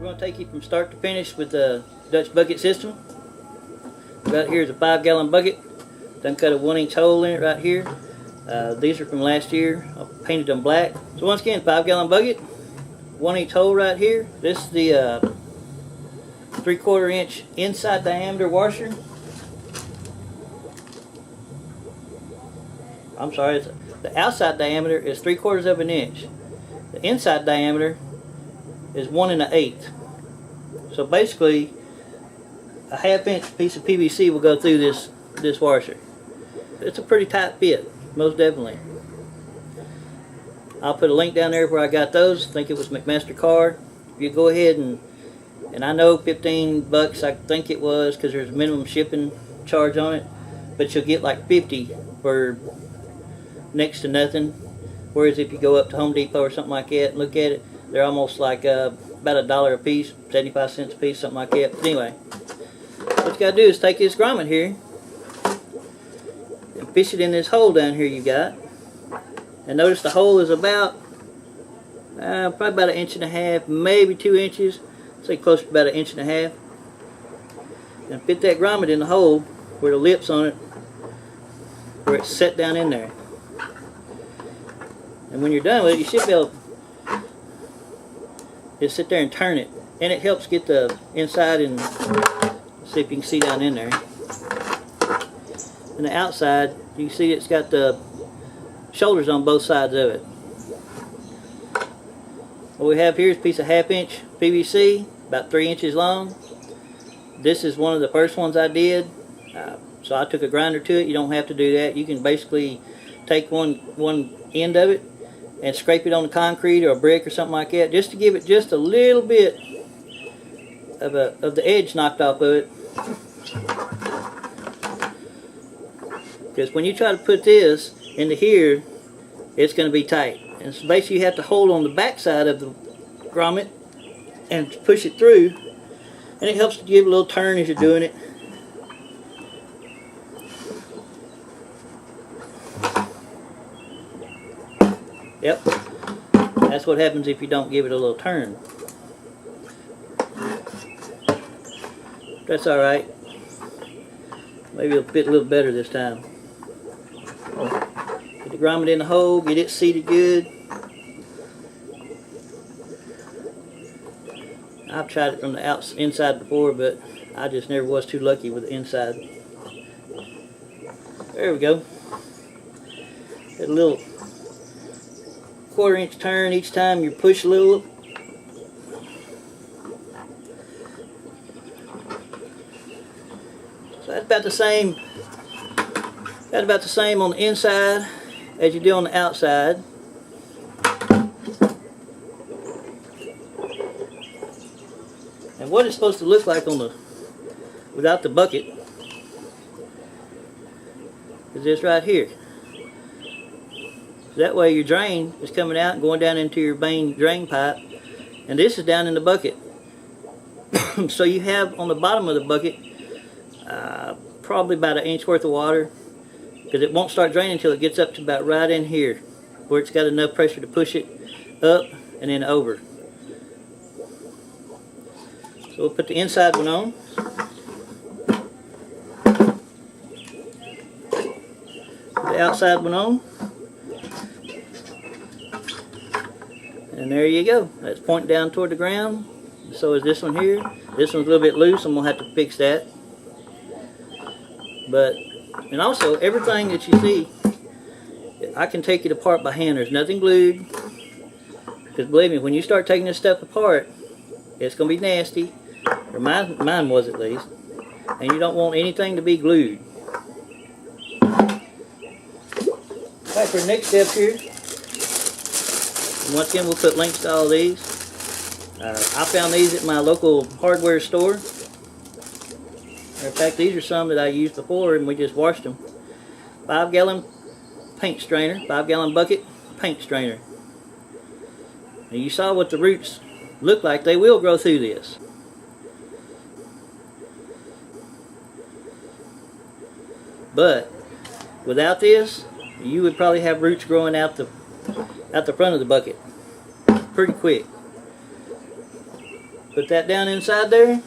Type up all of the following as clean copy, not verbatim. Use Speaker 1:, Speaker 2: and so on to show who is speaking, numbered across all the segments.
Speaker 1: going to take you from start to finish with the Dutch bucket system. Right here is a 5-gallon bucket. Done cut a 1-inch hole in it right here. These are from last year. I painted them black. So once again, 5-gallon bucket, 1-inch hole right here. This is the 3/4 inch inside diameter washer. I'm sorry, the outside diameter is 3/4 of an inch. The inside diameter is 1 1/8. So basically, a 1/2 inch piece of PVC will go through this washer. It's a pretty tight fit, most definitely. I'll put a link down there where I got those. I think it was McMaster card. If you go ahead and I know $15 I think it was, because there's a minimum shipping charge on it, but you'll get like 50 for next to nothing. Whereas if you go up to Home Depot or something like that and look at it, they're almost like about $1 a piece, 75 cents a piece, something like that. But anyway, what you gotta do is take this grommet here and fish it in this hole down here you got. And notice the hole is about probably about 1.5 inches, maybe 2 inches. Say close to about 1.5 inches. And fit that grommet in the hole where the lips on it, where it's set down in there. And when you're done with it, you should be able to just sit there and turn it. And it helps get the inside, and see if you can see down in there. And the outside, you can see it's got the shoulders on both sides of it. What we have here is a piece of 1/2 inch PVC, about 3 inches long. This is one of the first ones I did. So I took a grinder to it. You don't have to do that. You can basically take one end of it and scrape it on the concrete or a brick or something like that, just to give it just a little bit of the edge knocked off of it. Because when you try to put this into here, it's going to be tight. And so basically you have to hold on the back side of the grommet and push it through, and it helps to give a little turn as you're doing it. Yep, that's what happens if you don't give it a little turn. That's alright. Maybe it'll fit a little better this time. Get the grommet in the hole, get it seated good. I've tried it from the inside before, but I just never was too lucky with the inside. There we go. Get a little 1/4 inch turn each time you push a little. So that's about the same. That's about the same on the inside as you do on the outside. And what it's supposed to look like on without the bucket is this right here. So that way your drain is coming out and going down into your main drain pipe, and this is down in the bucket. So you have on the bottom of the bucket probably about 1 inch worth of water, because it won't start draining until it gets up to about right in here, where it's got enough pressure to push it up and then over. So we'll put the inside one on. Put the outside one on. And there you go. That's pointing down toward the ground. So is this one here. This one's a little bit loose. I'm going to have to fix that. And also, everything that you see, I can take it apart by hand. There's nothing glued. Because believe me, when you start taking this stuff apart, it's going to be nasty. Or mine was at least. And you don't want anything to be glued. Alright, for the next step here, and once again we'll put links to all these. I found these at my local hardware store. In fact, these are some that I used before and we just washed them. 5-gallon paint strainer, 5-gallon bucket paint strainer. And you saw what the roots look like. They will grow through this. But without this, you would probably have roots growing out the front of the bucket pretty quick. Put that down inside there.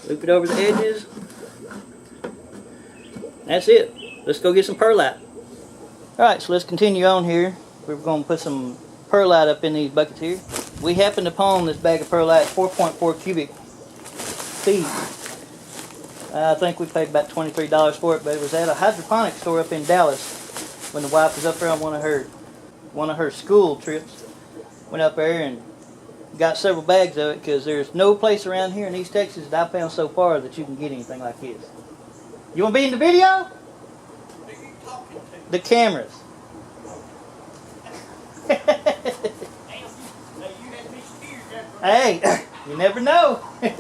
Speaker 1: Loop it over the edges. That's it. Let's go get some perlite. Alright, so let's continue on here. We're going to put some perlite up in these buckets here. We happened upon this bag of perlite, 4.4 cubic feet. I think we paid about $23 for it, but it was at a hydroponic store up in Dallas when the wife was up there on one of her school trips. Went up there and got several bags of it because there's no place around here in East Texas that I've found so far that you can get anything like this. You want to be in the video? The cameras. Hey, you never know. I'm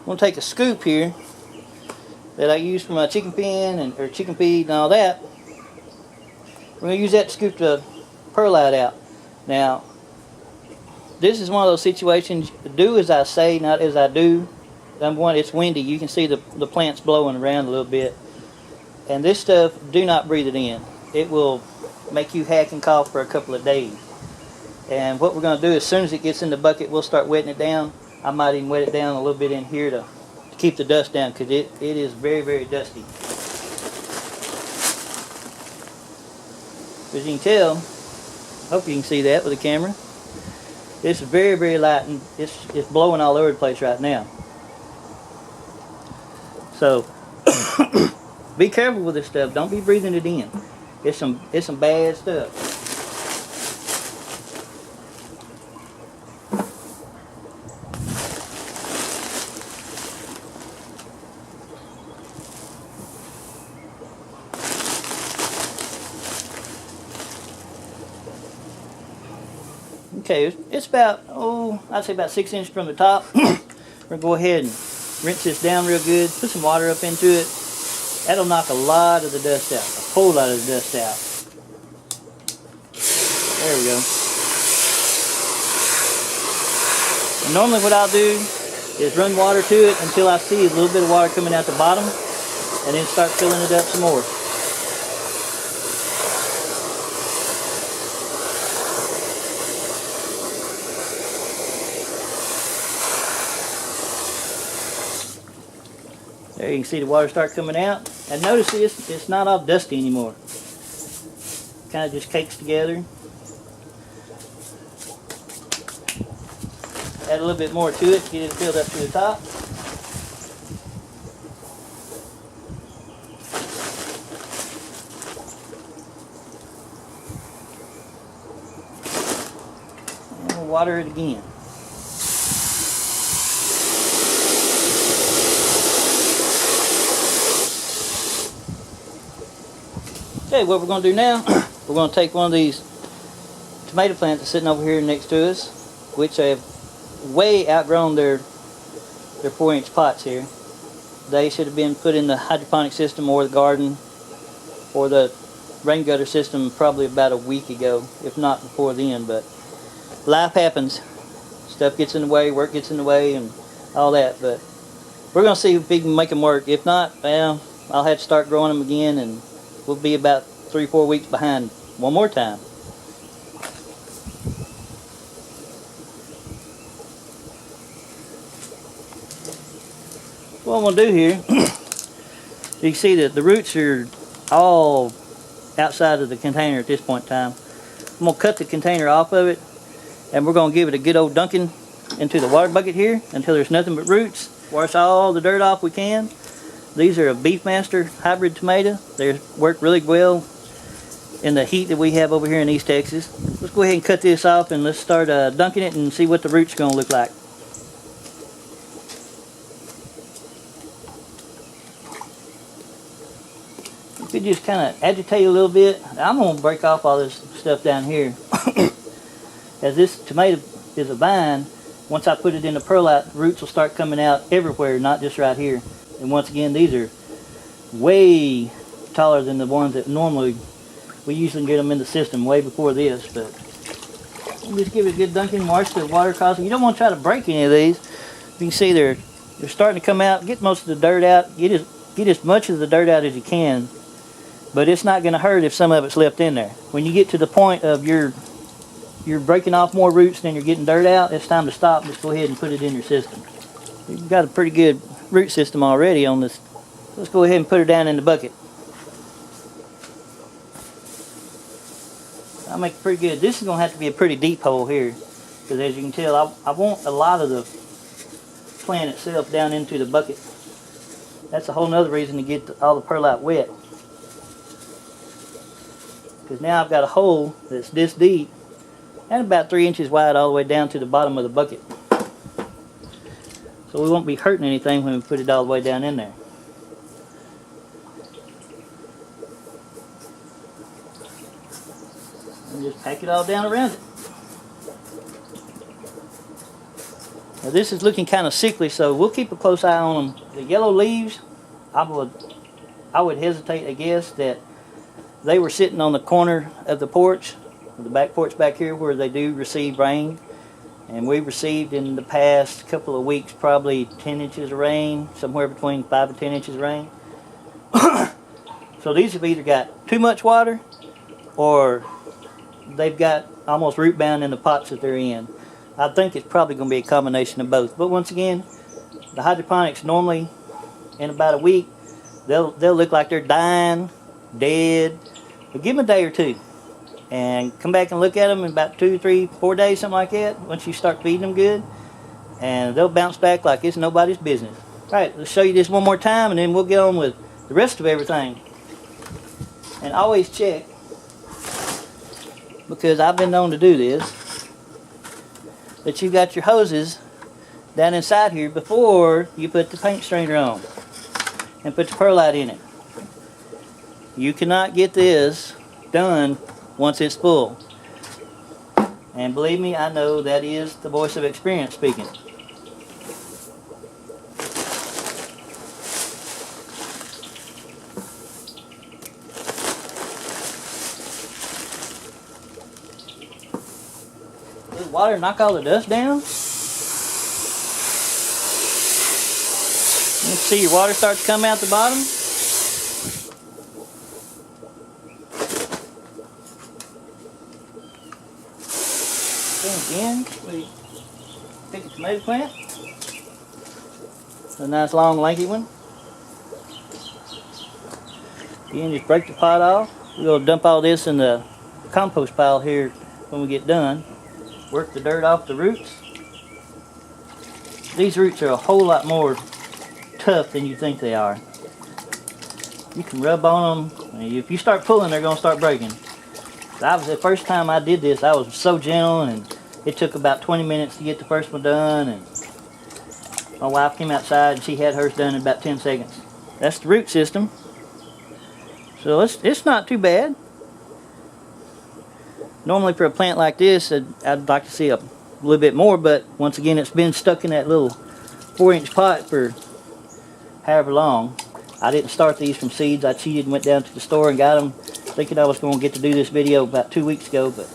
Speaker 1: going to take a scoop here that I use for my chicken pen or chicken feed and all that. We're going to use that to scoop the perlite out. Now, this is one of those situations, do as I say, not as I do. Number one, it's windy. You can see the plants blowing around a little bit. And this stuff, do not breathe it in. It will make you hack and cough for a couple of days. And what we're going to do, as soon as it gets in the bucket, we'll start wetting it down. I might even wet it down a little bit in here to keep the dust down, because it is very, very dusty. As you can tell, hope you can see that with the camera. It's very, very light, and it's blowing all over the place right now. So be careful with this stuff. Don't be breathing it in. It's some bad stuff. Okay, it's about, I'd say about 6 inches from the top. We're going to go ahead and rinse this down real good. Put some water up into it. That'll knock a lot of the dust out. A whole lot of the dust out. There we go. And normally what I'll do is run water to it until I see a little bit of water coming out the bottom, and then start filling it up some more. There you can see the water start coming out. And notice this, it's not all dusty anymore. Kind of just cakes together. Add a little bit more to it, get it filled up to the top. And we'll water it again. Okay, what we're going to do now, we're going to take one of these tomato plants that's sitting over here next to us, which have way outgrown their 4-inch pots here. They should have been put in the hydroponic system or the garden or the rain gutter system probably about a week ago, if not before then. But life happens. Stuff gets in the way, work gets in the way, and all that. But we're going to see if we can make them work. If not, well, I'll have to start growing them again, and we'll be about 3-4 weeks behind one more time. What I'm going to do here, you can see that the roots are all outside of the container at this point in time. I'm going to cut the container off of it, and we're going to give it a good old dunking into the water bucket here until there's nothing but roots. Wash all the dirt off we can. These are a Beefmaster hybrid tomato. They work really well in the heat that we have over here in East Texas. Let's go ahead and cut this off, and let's start dunking it and see what the roots are going to look like. If you just kind of agitate a little bit, I'm going to break off all this stuff down here. As this tomato is a vine, once I put it in the perlite, roots will start coming out everywhere, not just right here. And once again, these are way taller than the ones that normally we usually get them in the system way before this. But just give it a good dunking, wash the water causing. You don't want to try to break any of these. You can see they're starting to come out. Get most of the dirt out. Get as much of the dirt out as you can. But it's not going to hurt if some of it's left in there. When you get to the point of your you're breaking off more roots than you're getting dirt out, it's time to stop. Just go ahead and put it in your system. You've got a pretty good root system already on this. Let's go ahead and put her down in the bucket. I'll make it pretty good. This is going to have to be a pretty deep hole here, because as you can tell, I want a lot of the plant itself down into the bucket. That's a whole nother reason to get all the perlite wet. Because now I've got a hole that's this deep and about 3 inches wide all the way down to the bottom of the bucket. So we won't be hurting anything when we put it all the way down in there. And just pack it all down around it. Now this is looking kind of sickly, so we'll keep a close eye on them. The yellow leaves, I would hesitate to guess that they were sitting on the corner of the porch, the back porch back here, where they do receive rain. And we received in the past couple of weeks probably 10 inches of rain, somewhere between 5 and 10 inches of rain. So these have either got too much water or they've got almost root bound in the pots that they're in. I think it's probably going to be a combination of both. But once again, the hydroponics normally in about a week, they'll look like they're dying, dead. But give them a day or two and come back and look at them in about 2, 3, 4 days, something like that, once you start feeding them good, and they'll bounce back like it's nobody's business. Alright, let's show you this one more time and then we'll get on with the rest of everything. And always check, because I've been known to do this, that you've got your hoses down inside here before you put the paint strainer on and put the perlite in it. You cannot get this done once it's full. And believe me, I know that is the voice of experience speaking. Does water knock all the dust down? You can see your water starts to come out the bottom. Again, we pick a tomato plant. A nice long lanky one. Again, just break the pot off. We're going to dump all this in the compost pile here when we get done. Work the dirt off the roots. These roots are a whole lot more tough than you think they are. You can rub on them. If you start pulling, they're going to start breaking. The first time I did this, I was so gentle, and it took about 20 minutes to get the first one done, and my wife came outside and she had hers done in about 10 seconds. That's the root system. So it's not too bad. Normally for a plant like this, I'd like to see a little bit more, but once again, it's been stuck in that little 4-inch pot for however long. I didn't start these from seeds. I cheated and went down to the store and got them, thinking I was going to get to do this video about 2 weeks ago, but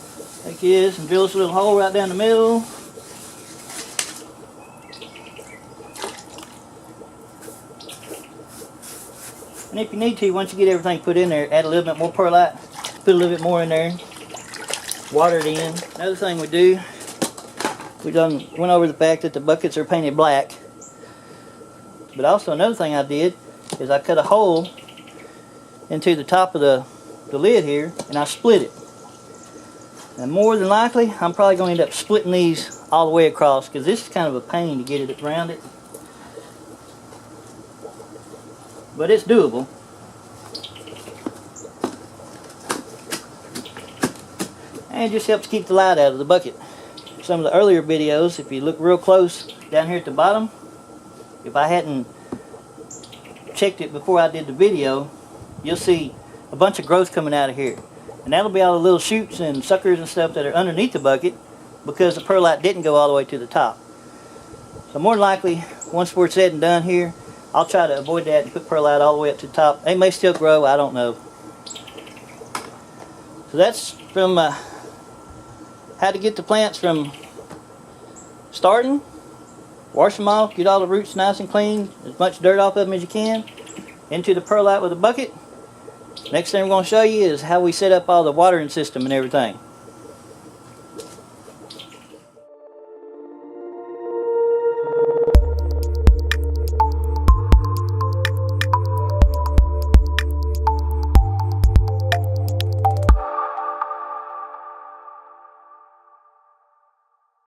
Speaker 1: take this and drill this little hole right down the middle. And if you need to, once you get everything put in there, add a little bit more perlite, put a little bit more in there, water it in. Another thing we do, we went over the fact that the buckets are painted black, but also another thing I did is I cut a hole into the top of the lid here, and I split it. And more than likely, I'm probably going to end up splitting these all the way across, because this is kind of a pain to get it around it. But it's doable. And it just helps keep the light out of the bucket. Some of the earlier videos, if you look real close down here at the bottom, if I hadn't checked it before I did the video, you'll see a bunch of growth coming out of here. And that'll be all the little shoots and suckers and stuff that are underneath the bucket because the perlite didn't go all the way to the top. So more than likely, once we're said and done here, I'll try to avoid that and put perlite all the way up to the top. They may still grow, I don't know. So that's from how to get the plants from starting, wash them off, get all the roots nice and clean, as much dirt off of them as you can, into the perlite with a bucket. Next thing we're going to show you is how we set up all the watering system and everything.